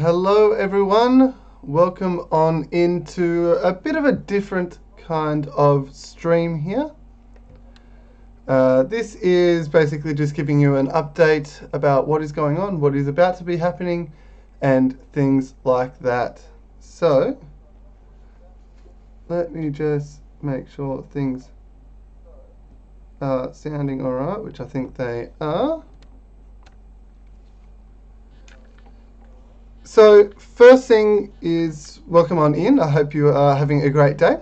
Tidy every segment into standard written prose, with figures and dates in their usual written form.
Hello everyone, welcome on into a bit of a different kind of stream here. This is basically just giving you an update about what is going on, what is about to be happening, and things like that. So, let me just make sure things are sounding alright, which I think they are. So, first thing is welcome on in. I hope you are having a great day.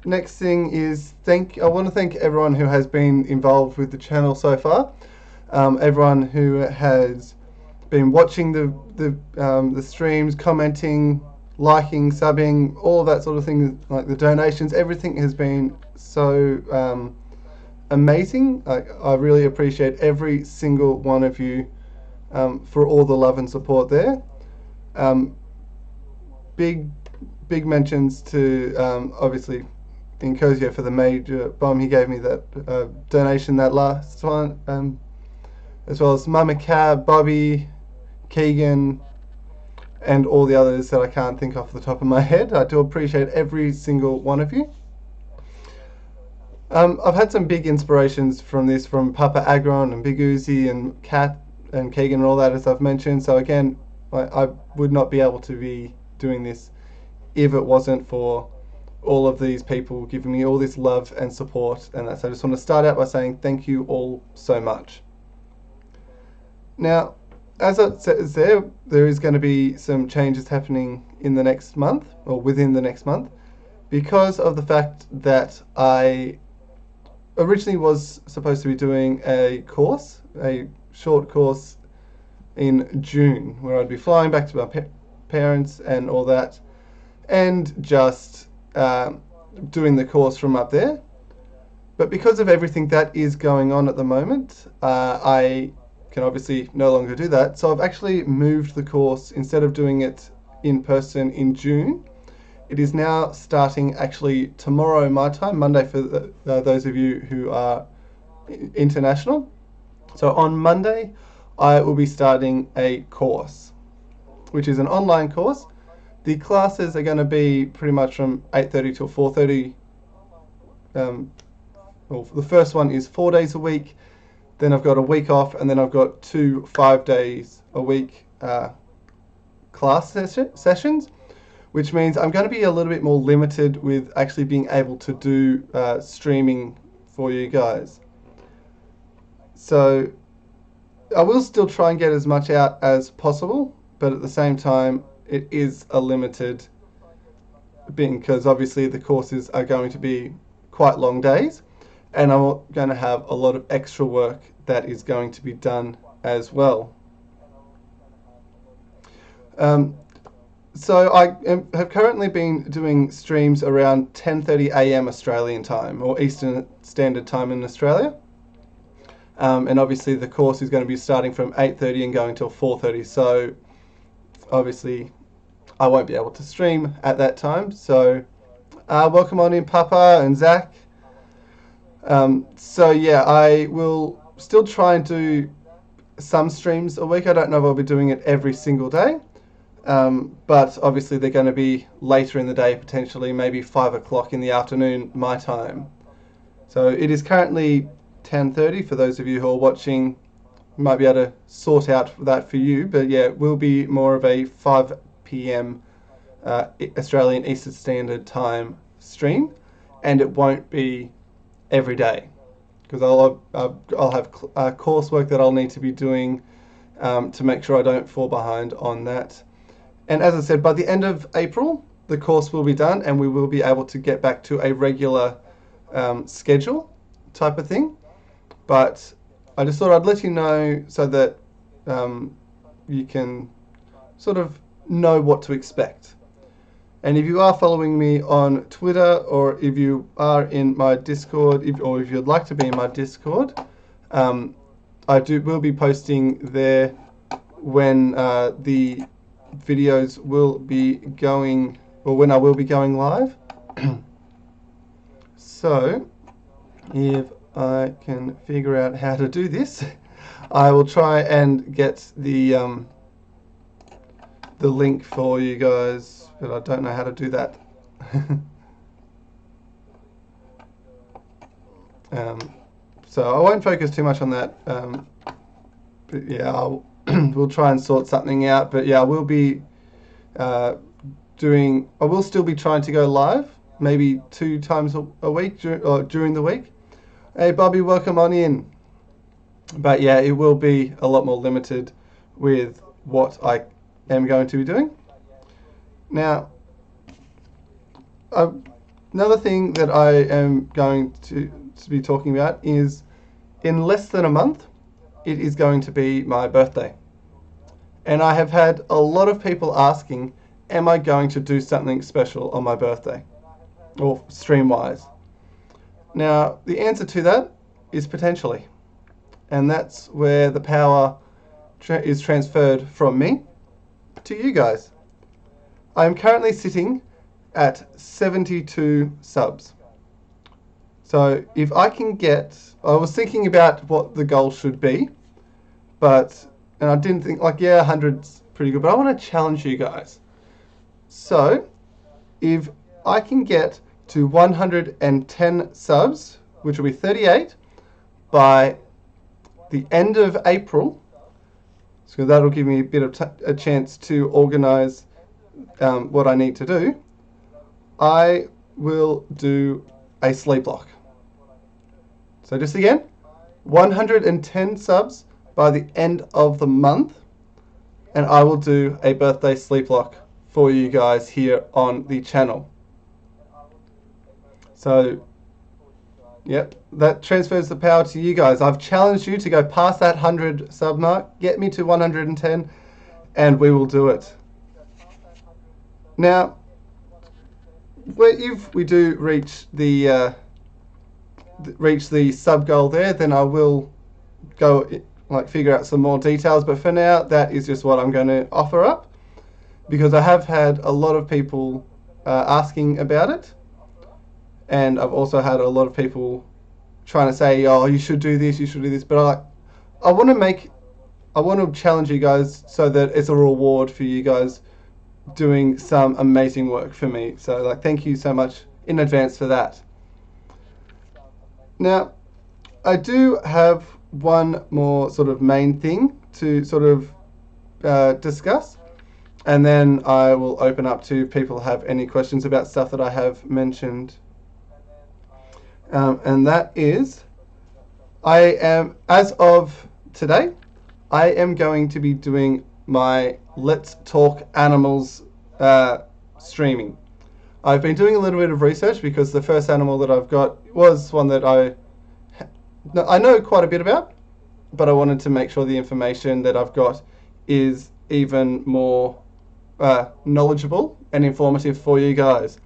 Next thing is I want to thank everyone who has been involved with the channel so far. Everyone who has been watching the streams, commenting, liking, subbing, all of that sort of thing, like the donations. Everything has been so amazing. I really appreciate every single one of you for all the love and support there. Big mentions to obviously Incozio for the major bomb. He gave me that donation that last one, as well as Mama Cab, Bobby, Keegan, and all the others that I can't think off the top of my head. I do appreciate every single one of you. I've had some big inspirations from this, from Papa Agron and Big Uzi and Kat and Keegan and all that, as I've mentioned. So again, I would not be able to be doing this if it wasn't for all of these people giving me all this love and support. And so I just want to start out by saying thank you all so much. Now, as it says there is going to be some changes happening in the next month, or within the next month, because of the fact that I originally was supposed to be doing a short course in June, where I'd be flying back to my parents and all that, and just doing the course from up there. But because of everything that is going on at the moment, I can obviously no longer do that. So I've actually moved the course. Instead of doing it in person in June, it is now starting actually tomorrow my time, Monday for those of you who are international. So on Monday, I will be starting a course, which is an online course. The classes are going to be pretty much from 8:30 till 4:30. The first one is 4 days a week. Then I've got a week off, and then I've got 2 5 days a week class sessions, which means I'm going to be a little bit more limited with actually being able to do streaming for you guys. So I will still try and get as much out as possible, but at the same time, it is a limited being, because obviously the courses are going to be quite long days, and I'm going to have a lot of extra work that is going to be done as well. So I have currently been doing streams around 10:30 a.m. Australian time, or Eastern Standard Time in Australia. And obviously the course is going to be starting from 8:30 and going till 4:30. So obviously I won't be able to stream at that time. So welcome on in, Papa and Zach. So yeah, I will still try and do some streams a week. I don't know if I'll be doing it every single day. But obviously they're going to be later in the day, potentially maybe 5 o'clock in the afternoon my time. So it is currently 10:30 for those of you who are watching. Might be able to sort out that for you, but yeah, it will be more of a 5 p.m. Australian Eastern Standard Time stream, and it won't be every day, because I'll have coursework that I'll need to be doing to make sure I don't fall behind on that. And as I said, by the end of April, the course will be done, and we will be able to get back to a regular schedule type of thing. But I just thought I'd let you know so that you can sort of know what to expect. And if you are following me on Twitter, or if you are in my Discord, or if you'd like to be in my Discord, will be posting there when the videos will be going, or when I will be going live. So if I can figure out how to do this, I will try and get the the link for you guys, but I don't know how to do that. So I won't focus too much on that. But yeah, we'll try and sort something out. But yeah, I will be I will still be trying to go live, maybe 2 times a week during the week. Hey Bobby, welcome on in. But yeah, it will be a lot more limited with what I am going to be doing. Now, another thing that I am going to be talking about is in less than a month, it is going to be my birthday. And I have had a lot of people asking, am I going to do something special on my birthday? Or stream-wise. Now, the answer to that is potentially. And that's where the power is transferred from me to you guys. I'm currently sitting at 72 subs. So if I can get, I was thinking about what the goal should be, and I didn't think, 100's pretty good, but I want to challenge you guys. So if I can get to 110 subs, which will be 38, by the end of April, so that'll give me a bit of a chance to organise what I need to do, I will do a sleep lock. So just again, 110 subs by the end of the month, and I will do a birthday sleep lock for you guys here on the channel. So, yep, that transfers the power to you guys. I've challenged you to go past that 100 sub mark, get me to 110, and we will do it. Now, if we do reach the sub goal there, then I will go figure out some more details. But for now, that is just what I'm going to offer up, because I have had a lot of people asking about it, and I've also had a lot of people trying to say, "Oh, you should do this, you should do this." But I want to challenge you guys so that it's a reward for you guys doing some amazing work for me. So thank you so much in advance for that. Now, I do have one more sort of main thing to sort of discuss, and then I will open up to people who have any questions about stuff that I have mentioned. And that is, as of today, I am going to be doing my Let's Talk Animals streaming. I've been doing a little bit of research because the first animal that I've got was one that I know quite a bit about, but I wanted to make sure the information that I've got is even more knowledgeable and informative for you guys.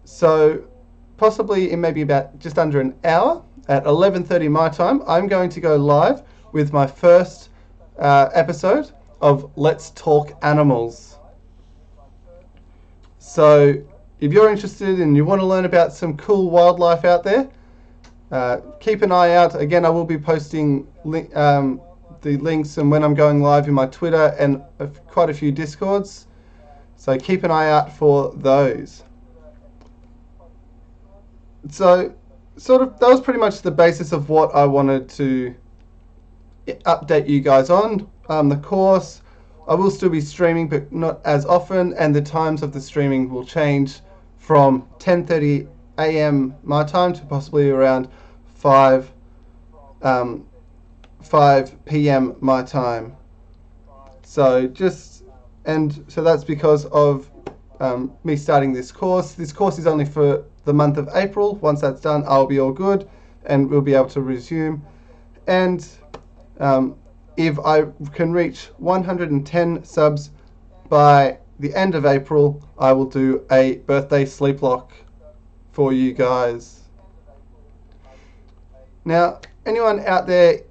So possibly in maybe about just under an hour at 11:30 my time, I'm going to go live with my first episode of Let's Talk Animals. So if you're interested and you want to learn about some cool wildlife out there, keep an eye out. Again, I will be posting the links and when I'm going live in my Twitter and quite a few Discords. So keep an eye out for those. So that was pretty much the basis of what I wanted to update you guys on. The course, I will still be streaming, but not as often, and the times of the streaming will change from 10:30 a.m. my time to possibly around 5 p.m. my time. So that's because of me starting this course. This course is only for the month of April. Once that's done, I'll be all good and we'll be able to resume. And if I can reach 110 subs by the end of April, I will do a birthday sleep lock for you guys. Now, anyone out there,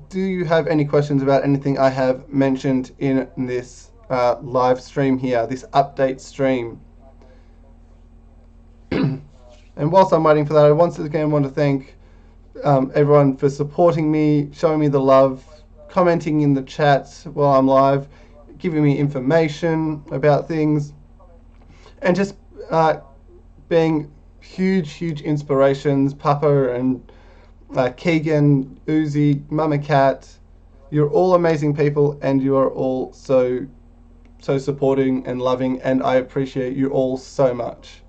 do you have any questions about anything I have mentioned in this live stream here, this update stream? And whilst I'm waiting for that, I once again want to thank everyone for supporting me, showing me the love, commenting in the chat while I'm live, giving me information about things, and just being huge inspirations. Papa and Keegan, Uzi, Mama Cat, you're all amazing people, and you are all so supporting and loving, and I appreciate you all so much.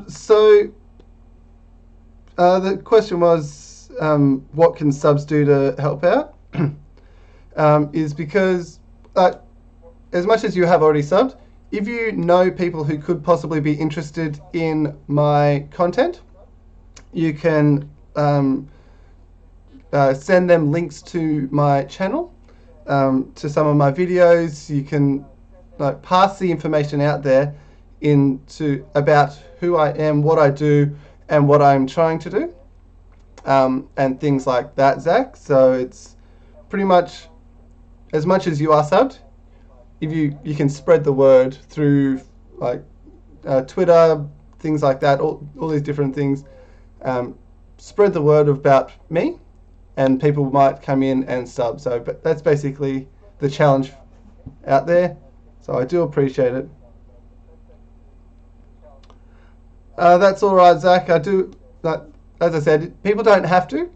So the question was, what can subs do to help out? Is because as much as you have already subbed, if you know people who could possibly be interested in my content, you can send them links to my channel, to some of my videos. You can pass the information out there into about who I am, what I do, and what I'm trying to do, and things like that, Zach. So it's pretty much as you are subbed, if you can spread the word through Twitter, things like that, all these different things. Spread the word about me, and people might come in and sub. So, but that's basically the challenge out there. So I do appreciate it. That's all right, Zach. I do, as I said, people don't have to.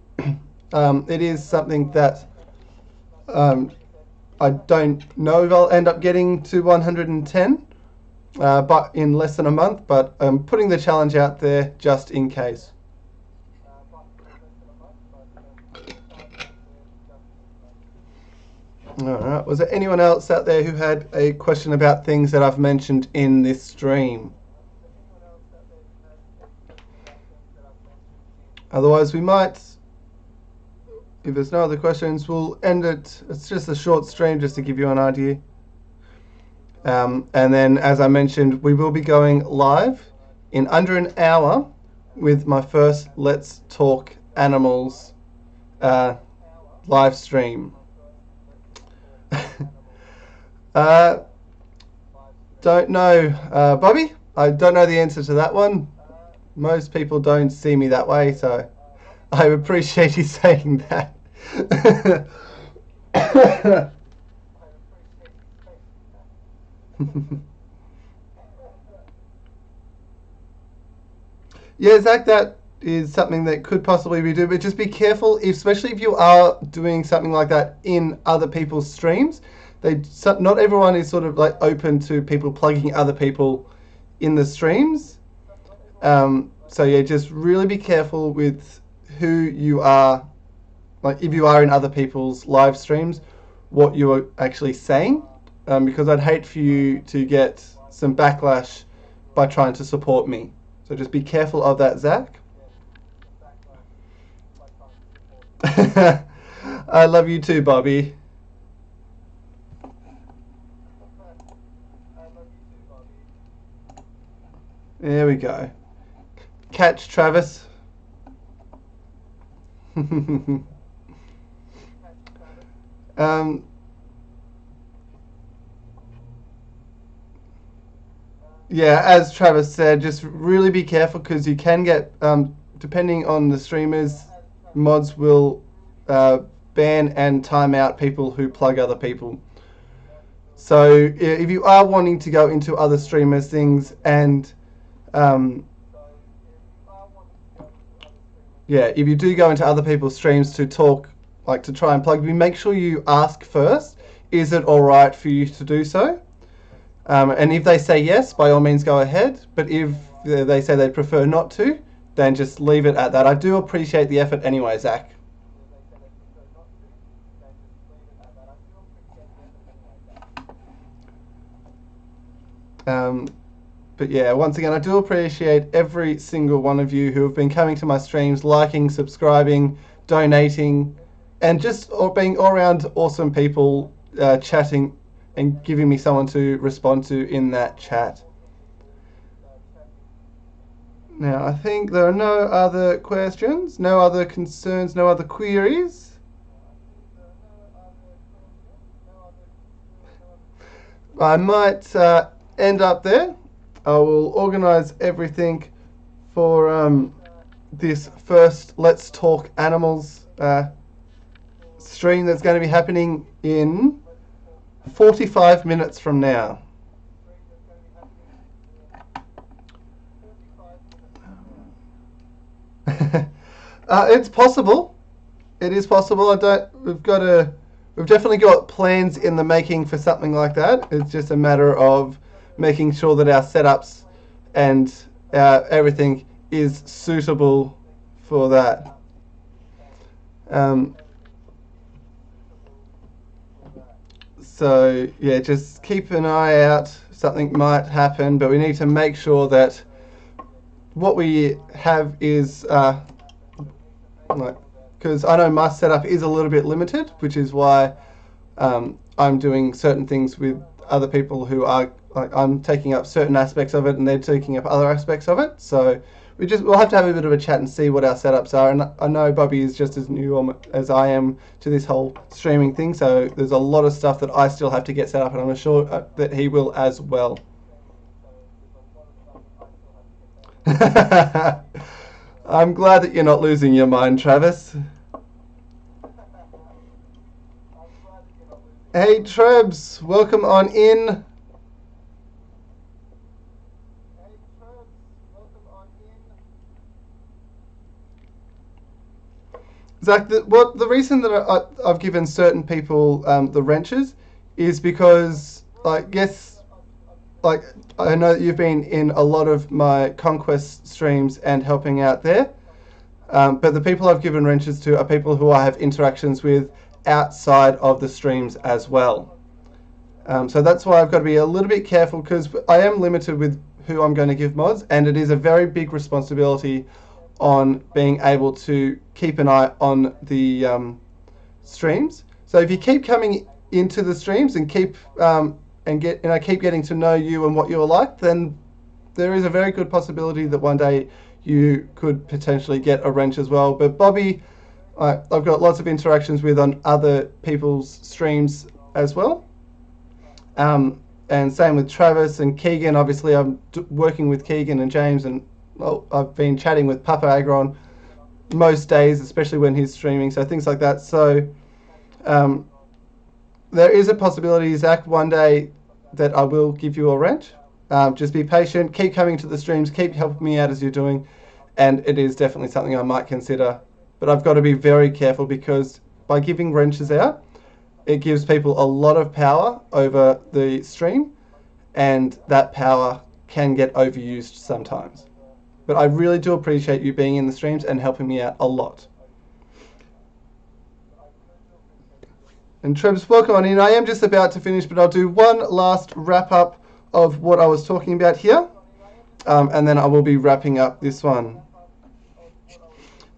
It is something that I don't know if I'll end up getting to 110, but in less than a month. But I'm putting the challenge out there just in case. Alright, was there anyone else out there who had a question about things that I've mentioned in this stream? Otherwise we might, if there's no other questions, we'll end it. It's just a short stream just to give you an idea. And then, as I mentioned, we will be going live in under an hour with my first Let's Talk Animals live stream. Don't know, Bobby. I don't know the answer to that one. Most people don't see me that way, so I appreciate you saying that. Yeah, Zach, that is something that could possibly be done, but just be careful, especially if you are doing something like that in other people's streams. Not everyone is sort of like open to people plugging other people in the streams. So yeah, just really be careful with who you are, like if you are in other people's live streams, what you're actually saying, because I'd hate for you to get some backlash by trying to support me. So just be careful of that, Zach. I love you too, Bobby. There we go. Catch Travis. Yeah, as Travis said, just really be careful because you can get, depending on the streamers, mods will ban and time out people who plug other people. So if you are wanting to go into other streamers' things and yeah, if you do go into other people's streams to talk, like to try and plug me, make sure you ask first, is it all right for you to do so? And if they say yes, by all means go ahead. But if they say they prefer not to, then just leave it at that. I do appreciate the effort anyway, Zach. But yeah, once again, I do appreciate every single one of you who have been coming to my streams, liking, subscribing, donating, and just being all around awesome people, chatting and giving me someone to respond to in that chat. Now, I think there are no other questions, no other concerns, no other queries. I might end up there. I will organise everything for this first Let's Talk Animals stream that's going to be happening in 45 minutes from now. It's possible. It is possible. We've definitely got plans in the making for something like that. It's just a matter of making sure that our setups and everything is suitable for that. So yeah, just keep an eye out. Something might happen, but we need to make sure that what we have is because I know my setup is a little bit limited, which is why I'm doing certain things with other people who are I'm taking up certain aspects of it and they're taking up other aspects of it. So we'll have to have a bit of a chat and see what our setups are. And I know Bobby is just as new as I am to this whole streaming thing, so there's a lot of stuff that I still have to get set up, and I'm sure that he will as well. I'm glad that you're not losing your mind, Travis. Hey Trebs, welcome on in. Zach, the reason that I've given certain people the wrenches is because, I know that you've been in a lot of my Conquest streams and helping out there, but the people I've given wrenches to are people who I have interactions with outside of the streams as well. So that's why I've got to be a little bit careful, because I am limited with who I'm going to give mods, and it is a very big responsibility on being able to keep an eye on the streams. So if you keep coming into the streams and keep getting to know you and what you're like, then there is a very good possibility that one day you could potentially get a wrench as well. But Bobby, I've got lots of interactions with on other people's streams as well. And same with Travis and Keegan. Obviously, I'm working with Keegan and James, and I've been chatting with Papa Agron most days, especially when he's streaming, so things like that. So there is a possibility, Zach, one day that I will give you a wrench. Just be patient, keep coming to the streams, keep helping me out as you're doing, and it is definitely something I might consider. But I've got to be very careful, because by giving wrenches out, it gives people a lot of power over the stream, and that power can get overused sometimes. But I really do appreciate you being in the streams and helping me out a lot. And Trebs, welcome on in. I am just about to finish, but I'll do one last wrap up of what I was talking about here. And then I will be wrapping up this one.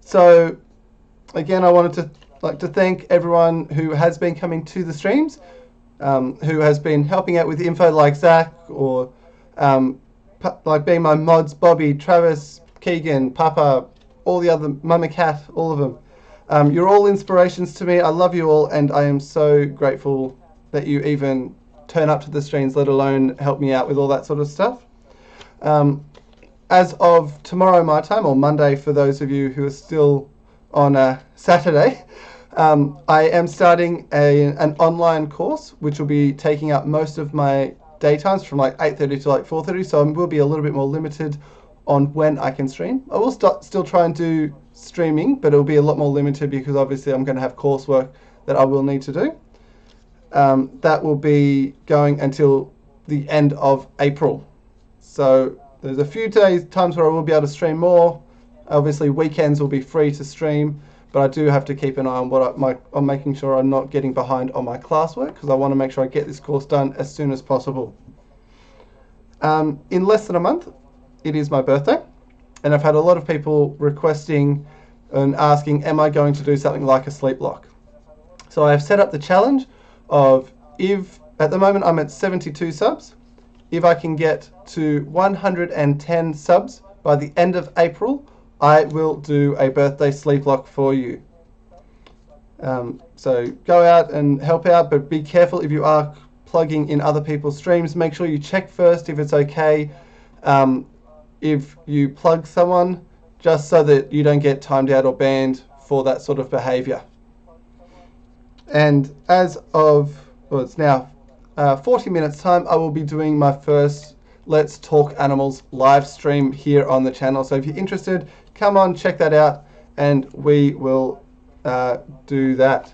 So again, I wanted to thank everyone who has been coming to the streams, who has been helping out with info, like Zach, or like being my mods, Bobby, Travis, Keegan, Papa, all the other, Mama Cat, all of them. You're all inspirations to me. I love you all, and I am so grateful that you even turn up to the streams, let alone help me out with all that sort of stuff. As of tomorrow my time, or Monday for those of you who are still on a Saturday, I am starting an online course, which will be taking up most of my daytimes from like 8:30 to like 4:30, so I will be a little bit more limited on when I can stream. I will still try and do streaming, but it'll be a lot more limited, because obviously I'm going to have coursework that I will need to do. That will be going until the end of April. So there's a few times where I will be able to stream more. Obviously weekends will be free to stream, but I do have to keep an eye on making sure I'm not getting behind on my classwork, because I want to make sure I get this course done as soon as possible. In less than a month, it is my birthday, and I've had a lot of people requesting and asking, am I going to do something like a sleep lock? So I have set up the challenge of, if at the moment I'm at 72 subs, if I can get to 110 subs by the end of April, I will do a birthday sleep lock for you. So go out and help out, but be careful if you are plugging in other people's streams. Make sure you check first if it's okay. if you plug someone, just so that you don't get timed out or banned for that sort of behaviour. And as of, well, it's now 40 minutes time, I will be doing my first Let's Talk Animals live stream here on the channel. So if you're interested, come on, check that out, and we will do that.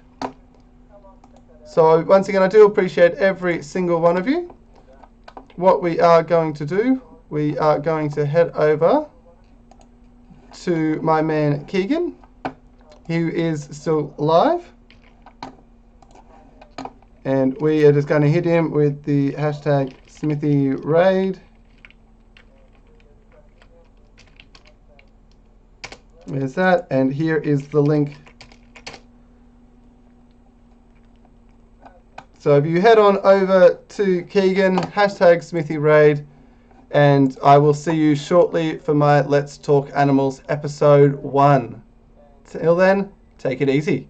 So once again, I do appreciate every single one of you. What we are going to do, we are going to head over to my man Keegan, who is still live. And we are just going to hit him with the hashtag Smithy Raid. There's that, and here is the link. So if you head on over to Keegan, hashtag Smithy Raid, and I will see you shortly for my Let's Talk Animals episode 1. Till then, take it easy.